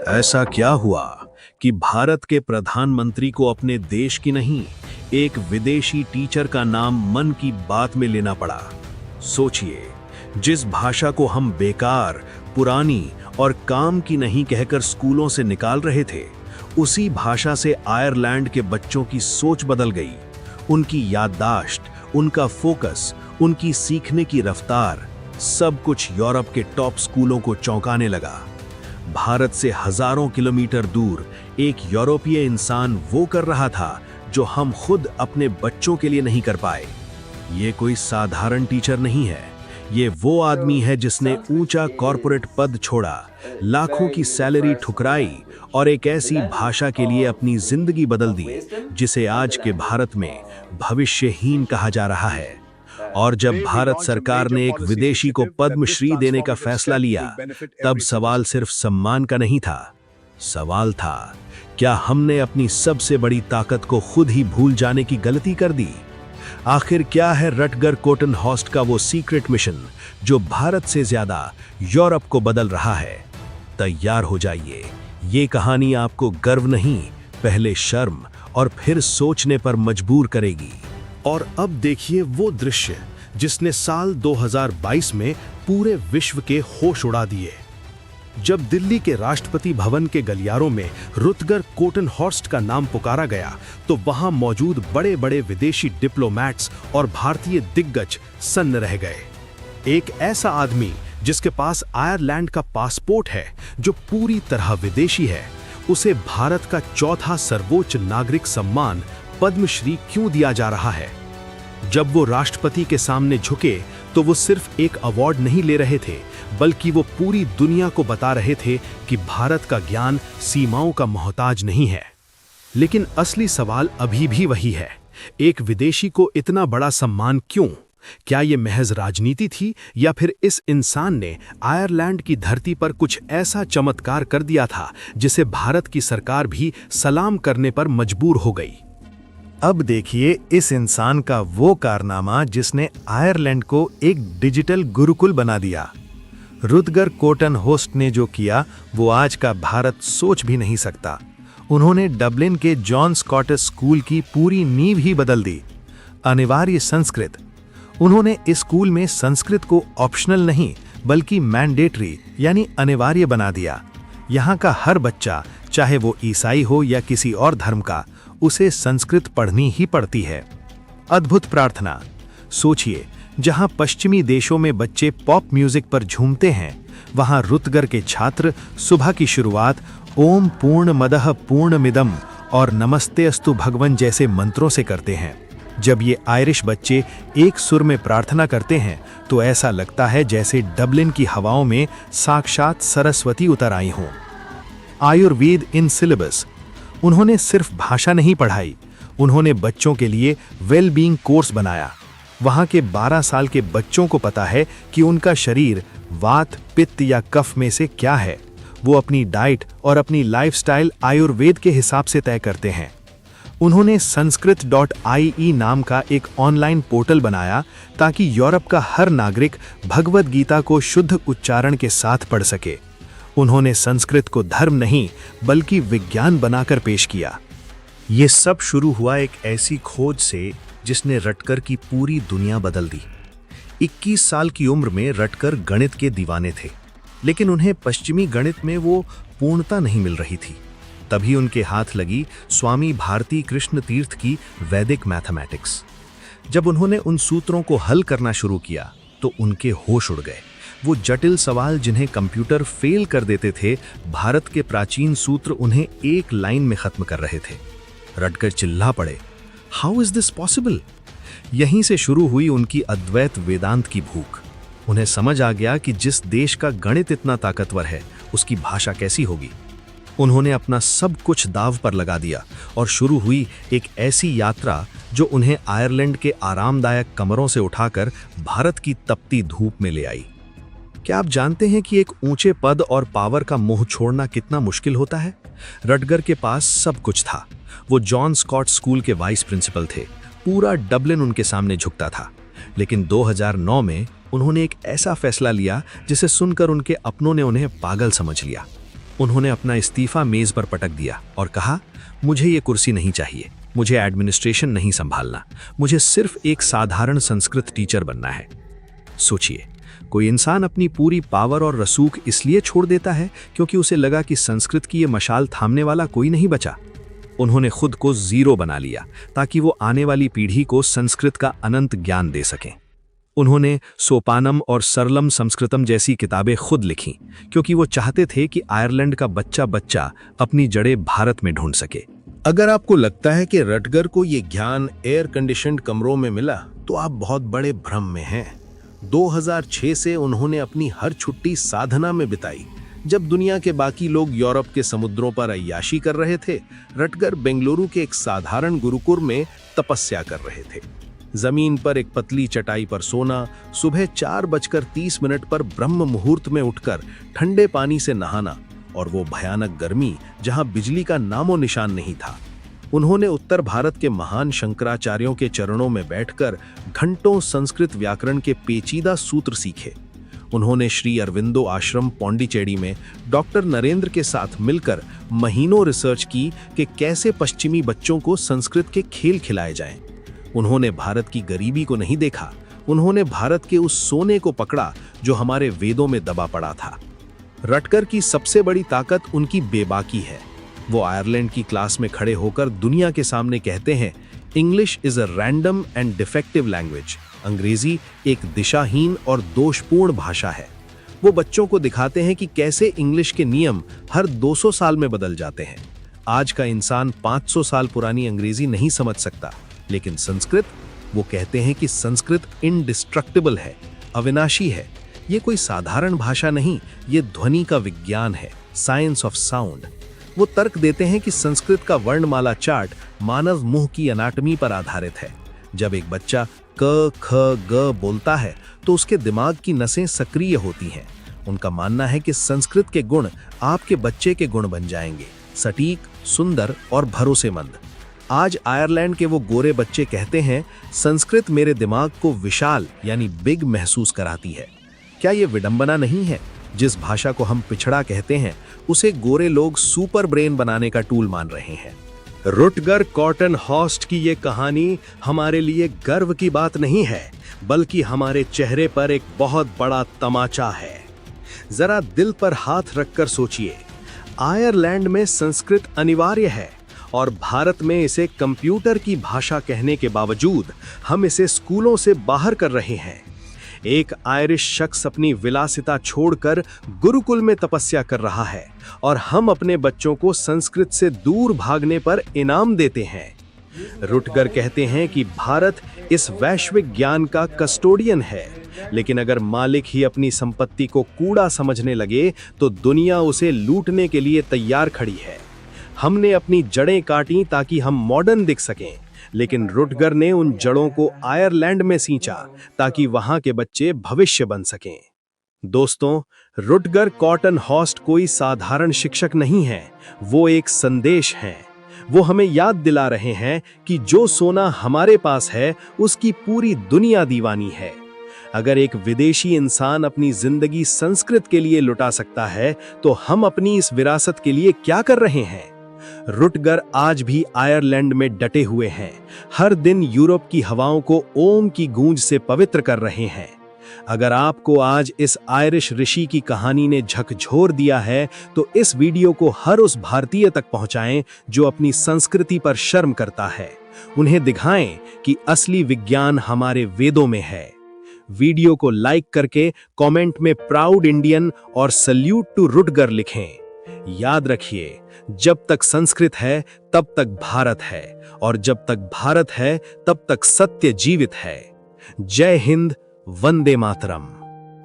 ऐसा क्या हुआ कि भारत के प्रधानमंत्री को अपने देश की नहीं, एक विदेशी टीचर का नाम मन की बात में लेना पड़ा? सोचिए, जिस भाषा को हम बेकार, पुरानी और काम की नहीं कहकर स्कूलों से निकाल रहे थे, उसी भाषा से आयरलैंड के बच्चों की सोच बदल गई। उनकी याददाश्त, उनका फोकस, उनकी सीखने की रफ्तार, सब कुछ यूरोप के टॉप स्कूलों को चौंकाने लगा। भारत से हजारों किलोमीटर दूर एक यूरोपीय इंसान वो कर रहा था जो हम खुद अपने बच्चों के लिए नहीं कर पाए। ये कोई साधारण टीचर नहीं है, ये वो आदमी है जिसने ऊंचा कॉर्पोरेट पद छोड़ा, लाखों की सैलरी ठुकराई और एक ऐसी भाषा के लिए अपनी जिंदगी बदल दी जिसे आज के भारत में भविष्यहीन कहा जा रहा है। और जब भारत सरकार ने एक विदेशी को पद्मश्री देने का फैसला लिया, तब सवाल सिर्फ सम्मान का नहीं था। सवाल था, क्या हमने अपनी सबसे बड़ी ताकत को खुद ही भूल जाने की गलती कर दी? आखिर क्या है रटगर कोटनहॉर्स्ट का वो सीक्रेट मिशन जो भारत से ज्यादा यूरोप को बदल रहा है? तैयार हो जाइए, ये कहानी आपको गर्व नहीं, पहले शर्म और फिर सोचने पर मजबूर करेगी। और अब देखिए वो दृश्य जिसने साल 2022 में पूरे विश्व के होश उड़ा दिए। जब दिल्ली के राष्ट्रपति भवन के गलियारों में रुतगर कोटनहॉर्स्ट का नाम पुकारा गया, तो वहां मौजूद बड़े बड़े विदेशी डिप्लोमैट्स और भारतीय दिग्गज सन्न रह गए। एक ऐसा आदमी जिसके पास आयरलैंड का पासपोर्ट है, जो पूरी तरह विदेशी है, उसे भारत का चौथा सर्वोच्च नागरिक सम्मान पद्मश्री क्यों दिया जा रहा है? जब वो राष्ट्रपति के सामने झुके तो वो सिर्फ एक अवार्ड नहीं ले रहे थे, बल्कि वो पूरी दुनिया को बता रहे थे कि भारत का ज्ञान सीमाओं का मोहताज नहीं है। लेकिन असली सवाल अभी भी वही है, एक विदेशी को इतना बड़ा सम्मान क्यों? क्या ये महज राजनीति थी, या फिर इस इंसान ने आयरलैंड की धरती पर कुछ ऐसा चमत्कार कर दिया था जिसे भारत की सरकार भी सलाम करने पर मजबूर हो गई? अब देखिए इस इंसान का वो कारनामा जिसने आयरलैंड को एक डिजिटल गुरुकुल बना दिया। रुतगर कोटनहॉर्स्ट ने जो किया वो आज का भारत सोच भी नहीं सकता। उन्होंने डबलिन के जॉन स्कॉटिश स्कूल की पूरी नींव ही बदल दी। अनिवार्य संस्कृत। उन्होंने इस स्कूल में संस्कृत को ऑप्शनल नहीं बल्कि मैंडेटरी यानी अनिवार्य बना दिया। यहाँ का हर बच्चा, चाहे वो ईसाई हो या किसी और धर्म का, उसे संस्कृत पढ़नी ही पड़ती है। अद्भुत प्रार्थना। सोचिए, जहां पश्चिमी देशों में बच्चे पॉप म्यूजिक पर झूमते हैं, वहां रुतगर के छात्र सुबह की शुरुआत ओम पूर्णमदः पूर्णमिदं और नमस्ते अस्तु भगवन जैसे मंत्रों से करते हैं। जब ये आयरिश बच्चे एक सुर में प्रार्थना करते हैं तो ऐसा लगता है जैसे डबलिन की हवाओं में साक्षात सरस्वती उतर आई हों। Ayurveda in syllabus. उन्होंने सिर्फ भाषा नहीं पढ़ाई, उन्होंने बच्चों के लिए वेलबींग कोर्स बनाया। वहां के 12 साल के बच्चों को पता है कि उनका शरीर वात, पित्त या कफ में से क्या है। वो अपनी डाइट और अपनी लाइफस्टाइल आयुर्वेद के हिसाब से तय करते हैं। उन्होंने sanskrit.ie नाम का एक ऑनलाइन पोर्टल बनाया ताकि यूरोप का हर नागरिक भगवद गीता को शुद्ध उच्चारण के साथ पढ़ सके। उन्होंने संस्कृत को धर्म नहीं बल्कि विज्ञान बनाकर पेश किया। ये सब शुरू हुआ एक ऐसी खोज से जिसने रटकर की पूरी दुनिया बदल दी। 21 साल की उम्र में रटकर गणित के दीवाने थे, लेकिन उन्हें पश्चिमी गणित में वो पूर्णता नहीं मिल रही थी। तभी उनके हाथ लगी स्वामी भारती कृष्ण तीर्थ की वैदिक मैथमेटिक्स। जब उन्होंने उन सूत्रों को हल करना शुरू किया तो उनके होश उड़ गए। वो जटिल सवाल जिन्हें कंप्यूटर फेल कर देते थे, भारत के प्राचीन सूत्र उन्हें एक लाइन में खत्म कर रहे थे। रटकर चिल्ला पड़े, हाउ इज दिस पॉसिबल? यहीं से शुरू हुई उनकी अद्वैत वेदांत की भूख। उन्हें समझ आ गया कि जिस देश का गणित इतना ताकतवर है, उसकी भाषा कैसी होगी। उन्होंने अपना सब कुछ दांव पर लगा दिया और शुरू हुई एक ऐसी यात्रा जो उन्हें आयरलैंड के आरामदायक कमरों से उठाकर भारत की तपती धूप में ले आई। क्या आप जानते हैं कि एक ऊंचे पद और पावर का मोह छोड़ना कितना मुश्किल होता है? रटगर के पास सब कुछ था। वो जॉन स्कॉट स्कूल के वाइस प्रिंसिपल थे। पूरा डबलिन उनके सामने झुकता था। लेकिन 2009 में उन्होंने एक ऐसा फैसला लिया जिसे सुनकर उनके अपनों ने उन्हें पागल समझ लिया। उन्होंने अपना इस्तीफा मेज पर पटक दिया और कहा, मुझे ये कुर्सी नहीं चाहिए, मुझे एडमिनिस्ट्रेशन नहीं संभालना, मुझे सिर्फ एक साधारण संस्कृत टीचर बनना है। सोचिए, कोई इंसान अपनी पूरी पावर और रसूख इसलिए छोड़ देता है क्योंकि उसे लगा कि संस्कृत की ये मशाल थामने वाला कोई नहीं बचा। उन्होंने खुद को जीरो बना लिया ताकि वो आने वाली पीढ़ी को संस्कृत का अनंत ज्ञान दे सकें। उन्होंने सोपानम और सरलम संस्कृतम जैसी किताबें खुद लिखीं क्योंकि वो चाहते थे कि आयरलैंड का बच्चा बच्चा अपनी जड़ें भारत में ढूंढ सके। अगर आपको लगता है कि रटगर को ये ज्ञान एयर कंडीशन्ड कमरों में मिला तो आप बहुत बड़े भ्रम में हैं। 2006 से उन्होंने अपनी हर छुट्टी साधना में बिताई। जब दुनिया के बाकी लोग यूरोप के समुद्रों पर अय्याशी कर रहे थे, रटगर बेंगलुरु के एक साधारण गुरुकुल में तपस्या कर रहे थे। जमीन पर एक पतली चटाई पर सोना, सुबह 4:30 पर ब्रह्म मुहूर्त में उठकर ठंडे पानी से नहाना और वो भयानक गर्मी जहां बिजली का नामो निशान नहीं था। उन्होंने उत्तर भारत के महान शंकराचार्यों के चरणों में बैठकर घंटों संस्कृत व्याकरण के पेचीदा सूत्र सीखे। उन्होंने श्री अरविंदो आश्रम पौंडीचेरी में डॉक्टर नरेंद्र के साथ मिलकर महीनों रिसर्च की कि कैसे पश्चिमी बच्चों को संस्कृत के खेल खिलाए जाएं। उन्होंने भारत की गरीबी को नहीं देखा, उन्होंने भारत के उस सोने को पकड़ा जो हमारे वेदों में दबा पड़ा था। रटगर की सबसे बड़ी ताकत उनकी बेबाकी है। वो आयरलैंड की क्लास में खड़े होकर दुनिया के सामने कहते हैं, English is a random and defective language. अंग्रेजी एक दिशाहीन और दोषपूर्ण भाषा है। वो बच्चों को दिखाते हैं कि कैसे इंग्लिश के नियम हर 200 साल में बदल जाते हैं। आज का इंसान 500 साल पुरानी अंग्रेजी नहीं समझ सकता, लेकिन संस्कृत, वो कहते हैं कि संस्कृत इनडिस्ट्रक्टिबल है, अविनाशी है। ये कोई साधारण भाषा नहीं, ये ध्वनि का विज्ञान है, साइंस ऑफ साउंड। वो तर्क देते हैं कि संस्कृत का वर्णमाला चार्ट मानव मुंह की एनाटॉमी पर आधारित है। जब एक बच्चा क, ख, ग बोलता है तो उसके दिमाग की नसें सक्रिय होती हैं। उनका मानना है कि संस्कृत के गुण आपके बच्चे के गुण बन जाएंगे, सटीक, सुंदर और भरोसेमंद। आज आयरलैंड के वो गोरे बच्चे कहते हैं, संस्कृत मेरे दिमाग को विशाल यानी बिग महसूस कराती है। क्या ये विडंबना नहीं है? जिस भाषा को हम पिछड़ा कहते हैं, उसे गोरे लोग सुपर ब्रेन बनाने का टूल मान रहे हैं। रुटगर कॉटन हॉस्ट की ये कहानी हमारे लिए गर्व की बात नहीं है, बल्कि हमारे चेहरे पर एक बहुत बड़ा तमाचा है। जरा दिल पर हाथ रखकर सोचिए, आयरलैंड में संस्कृत अनिवार्य है और भारत में इसे कंप्यूटर की भाषा कहने के बावजूद हम इसे स्कूलों से बाहर कर रहे हैं। एक आयरिश शख्स अपनी विलासिता छोड़कर गुरुकुल में तपस्या कर रहा है और हम अपने बच्चों को संस्कृत से दूर भागने पर इनाम देते हैं। रुटगर कहते हैं कि भारत इस वैश्विक ज्ञान का कस्टोडियन है, लेकिन अगर मालिक ही अपनी संपत्ति को कूड़ा समझने लगे तो दुनिया उसे लूटने के लिए तैयार खड़ी है। हमने अपनी जड़ें काटी ताकि हम मॉडर्न दिख सकें, लेकिन रुटगर ने उन जड़ों को आयरलैंड में सींचा ताकि वहां के बच्चे भविष्य बन सकें। दोस्तों, रुटगर कॉटन हॉस्ट कोई साधारण शिक्षक नहीं है, वो एक संदेश है। वो हमें याद दिला रहे हैं कि जो सोना हमारे पास है उसकी पूरी दुनिया दीवानी है। अगर एक विदेशी इंसान अपनी जिंदगी संस्कृत के लिए लुटा सकता है, तो हम अपनी इस विरासत के लिए क्या कर रहे हैं? रुटगर आज भी आयरलैंड में डटे हुए हैं, हर दिन यूरोप की हवाओं को ओम की गूंज से पवित्र कर रहे हैं। अगर आपको आज इस आयरिश ऋषि की कहानी ने झकझोर दिया है, तो इस वीडियो को हर उस भारतीय तक पहुंचाएं जो अपनी संस्कृति पर शर्म करता है। उन्हें दिखाएं कि असली विज्ञान हमारे वेदों में है। वीडियो को लाइक करके कमेंट में प्राउड इंडियन और सल्यूट टू रुटगर लिखें। याद रखिए, जब तक संस्कृत है तब तक भारत है, और जब तक भारत है तब तक सत्य जीवित है। जय हिंद, वंदे मातरम।